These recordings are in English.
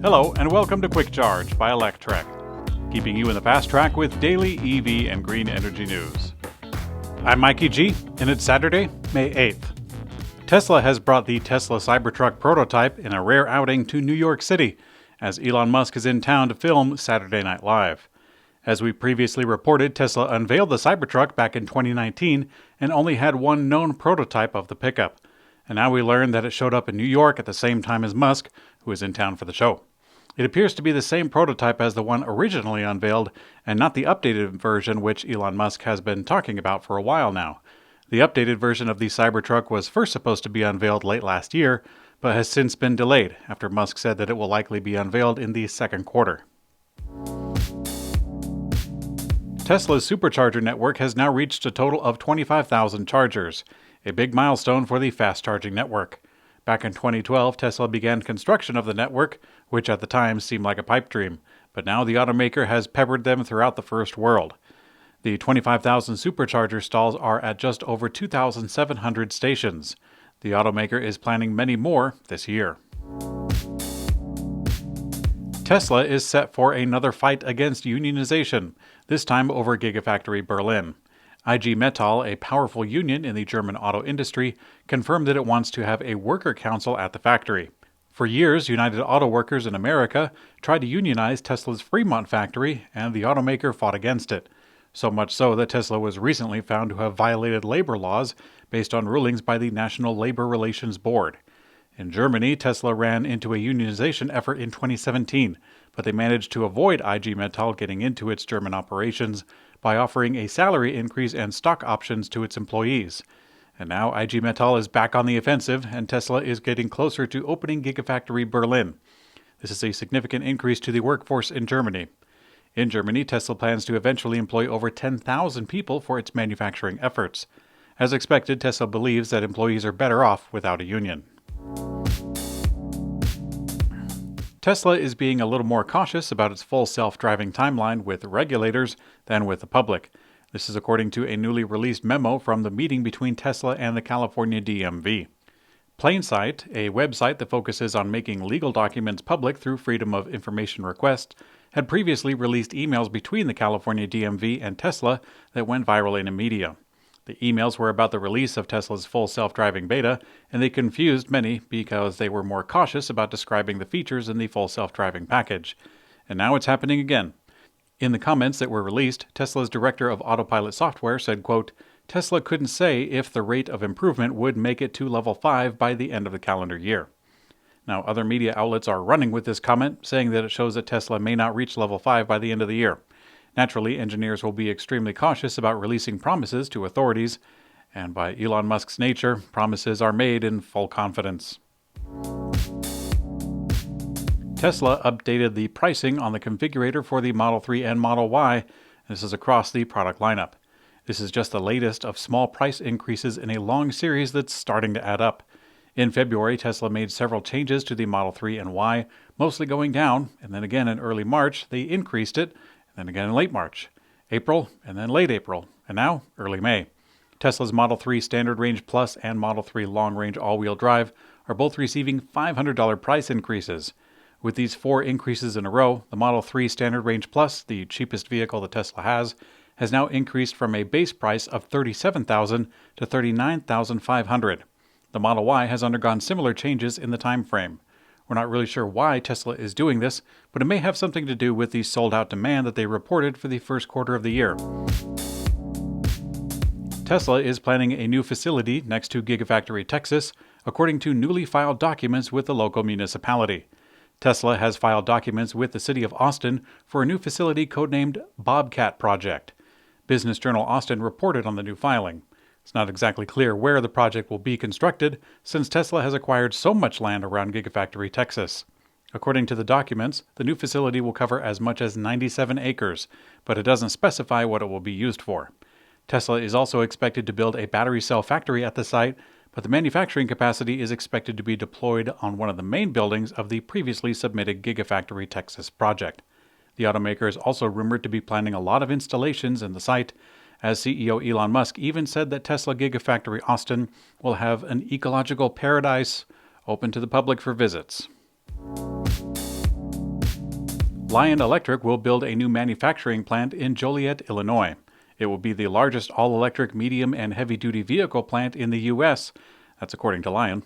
Hello and welcome to Quick Charge by Electrek, keeping you in the fast track with daily EV and green energy news. I'm Mikey G, and it's Saturday, May 8th. Tesla has brought the Tesla Cybertruck Prototype in a rare outing to New York City, as Elon Musk is in town to film Saturday Night Live. As we previously reported, Tesla unveiled the Cybertruck back in 2019 and only had one known prototype of the pickup. And now we learn that it showed up in New York at the same time as Musk, who is in town for the show. It appears to be the same prototype as the one originally unveiled, and not the updated version which Elon Musk has been talking about for a while now. The updated version of the Cybertruck was first supposed to be unveiled late last year, but has since been delayed after Musk said that it will likely be unveiled in the second quarter. Tesla's Supercharger Network has now reached a total of 25,000 chargers, a big milestone for the fast-charging network. Back in 2012, Tesla began construction of the network, which at the time seemed like a pipe dream, but now the automaker has peppered them throughout the first world. The 25,000 supercharger stalls are at just over 2,700 stations. The automaker is planning many more this year. Tesla is set for another fight against unionization, this time over Gigafactory Berlin. IG Metall, a powerful union in the German auto industry, confirmed that it wants to have a worker council at the factory. For years, United Auto Workers in America tried to unionize Tesla's Fremont factory, and the automaker fought against it. So much so that Tesla was recently found to have violated labor laws based on rulings by the National Labor Relations Board. In Germany, Tesla ran into a unionization effort in 2017, but they managed to avoid IG Metall getting into its German operations by offering a salary increase and stock options to its employees. And now IG Metall is back on the offensive, and Tesla is getting closer to opening Gigafactory Berlin. This is a significant increase to the workforce in Germany. In Germany, Tesla plans to eventually employ over 10,000 people for its manufacturing efforts. As expected, Tesla believes that employees are better off without a union. Tesla is being a little more cautious about its full self-driving timeline with regulators than with the public. This is according to a newly released memo from the meeting between Tesla and the California DMV. Plainsight, a website that focuses on making legal documents public through Freedom of Information requests, had previously released emails between the California DMV and Tesla that went viral in the media. The emails were about the release of Tesla's full self-driving beta, and they confused many because they were more cautious about describing the features in the full self-driving package. And now it's happening again. In the comments that were released, Tesla's director of autopilot software said, quote, "Tesla couldn't say if the rate of improvement would make it to level 5 by the end of the calendar year." Now, other media outlets are running with this comment, saying that it shows that Tesla may not reach level 5 by the end of the year. Naturally, engineers will be extremely cautious about releasing promises to authorities, and by Elon Musk's nature, promises are made in full confidence. Tesla updated the pricing on the configurator for the Model 3 and Model Y. This is across the product lineup. This is just the latest of small price increases in a long series that's starting to add up. In February, Tesla made several changes to the Model 3 and Y, mostly going down, and then again in early March, they increased it, and then again in late March, April, and then late April, and now early May. Tesla's Model 3 Standard Range Plus and Model 3 Long Range All-Wheel Drive are both receiving $500 price increases. With these 4 increases in a row, the Model 3 Standard Range Plus, the cheapest vehicle that Tesla has now increased from a base price of $37,000 to $39,500. The Model Y has undergone similar changes in the time frame. We're not really sure why Tesla is doing this, but it may have something to do with the sold-out demand that they reported for the first quarter of the year. Tesla is planning a new facility next to Gigafactory Texas, according to newly filed documents with the local municipality. Tesla has filed documents with the city of Austin for a new facility codenamed Bobcat Project. Business Journal Austin reported on the new filing. It's not exactly clear where the project will be constructed, since Tesla has acquired so much land around Gigafactory Texas. According to the documents, the new facility will cover as much as 97 acres, but it doesn't specify what it will be used for. Tesla is also expected to build a battery cell factory at the site, but the manufacturing capacity is expected to be deployed on one of the main buildings of the previously submitted Gigafactory Texas project. The automaker is also rumored to be planning a lot of installations in the site, as CEO Elon Musk even said that Tesla Gigafactory Austin will have an ecological paradise open to the public for visits. Lion Electric will build a new manufacturing plant in Joliet, Illinois. It will be the largest all-electric medium and heavy-duty vehicle plant in the U.S., that's according to Lion.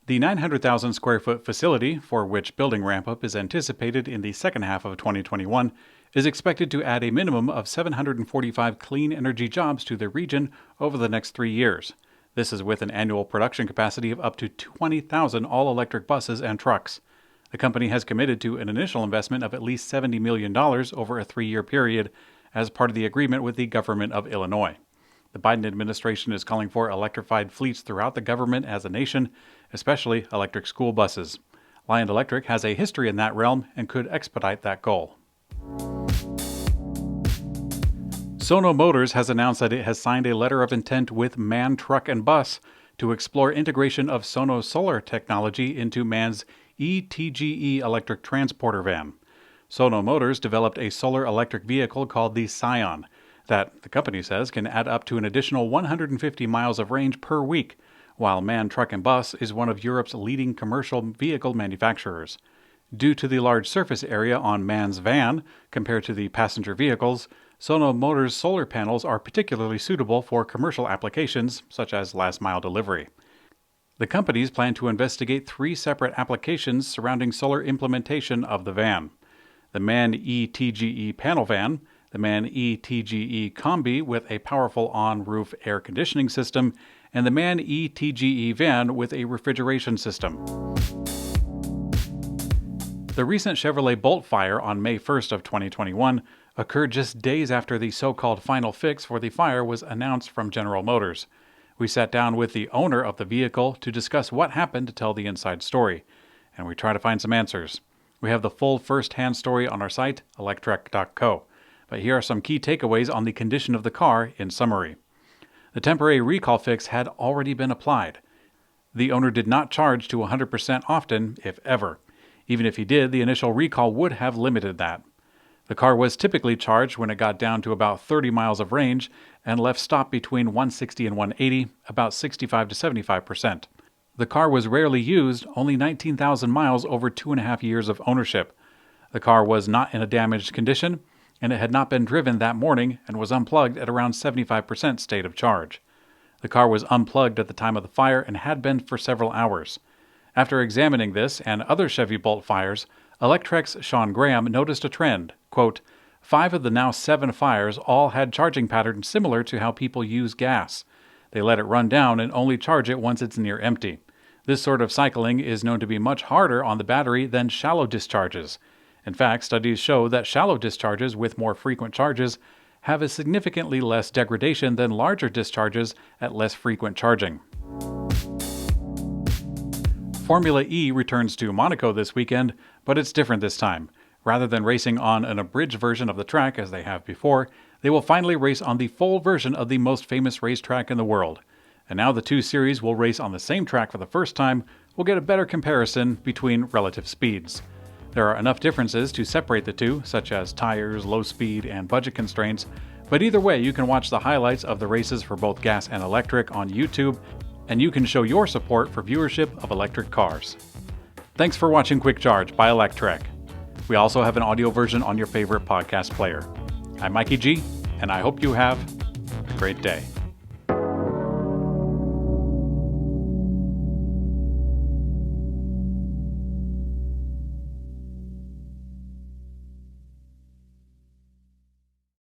The 900,000 square foot facility, for which building ramp-up is anticipated in the second half of 2021, is expected to add a minimum of 745 clean energy jobs to the region over the next 3 years. This is with an annual production capacity of up to 20,000 all-electric buses and trucks. The company has committed to an initial investment of at least $70 million over a 3-year period as part of the agreement with the government of Illinois. The Biden administration is calling for electrified fleets throughout the government as a nation, especially electric school buses. Lion Electric has a history in that realm and could expedite that goal. Sono Motors has announced that it has signed a letter of intent with MAN Truck and Bus to explore integration of Sono solar technology into MAN's ETGE electric transporter van. Sono Motors developed a solar electric vehicle called the Scion that, the company says, can add up to an additional 150 miles of range per week, while MAN Truck and Bus is one of Europe's leading commercial vehicle manufacturers. Due to the large surface area on MAN's van compared to the passenger vehicles, Sono Motors' solar panels are particularly suitable for commercial applications, such as last-mile delivery. The companies plan to investigate 3 separate applications surrounding solar implementation of the van: the MAN ETGE panel van, the MAN ETGE Combi with a powerful on-roof air conditioning system, and the MAN ETGE van with a refrigeration system. The recent Chevrolet Bolt fire on May 1st of 2021 occurred just days after the so-called final fix for the fire was announced from General Motors. We sat down with the owner of the vehicle to discuss what happened to tell the inside story, and we try to find some answers. We have the full first-hand story on our site, electrek.co, but here are some key takeaways on the condition of the car in summary. The temporary recall fix had already been applied. The owner did not charge to 100% often, if ever. Even if he did, the initial recall would have limited that. The car was typically charged when it got down to about 30 miles of range and left stop between 160 and 180, about 65 to 75%. The car was rarely used, only 19,000 miles over 2.5 years of ownership. The car was not in a damaged condition, and it had not been driven that morning and was unplugged at around 75% state of charge. The car was unplugged at the time of the fire and had been for several hours. After examining this and other Chevy Bolt fires, Electrek's Sean Graham noticed a trend. Quote, 5 of the now 7 fires all had charging patterns similar to how people use gas. They let it run down and only charge it once it's near empty. This sort of cycling is known to be much harder on the battery than shallow discharges. In fact, studies show that shallow discharges with more frequent charges have a significantly less degradation than larger discharges at less frequent charging. Formula E returns to Monaco this weekend, but it's different this time. Rather than racing on an abridged version of the track as they have before, they will finally race on the full version of the most famous racetrack in the world. And now the 2 series will race on the same track for the first time. We'll get a better comparison between relative speeds. There are enough differences to separate the two, such as tires, low speed, and budget constraints, but either way you can watch the highlights of the races for both gas and electric on YouTube, and you can show your support for viewership of electric cars. Thanks for watching Quick Charge by Electrek. We also have an audio version on your favorite podcast player. I'm Mikey G, and I hope you have a great day.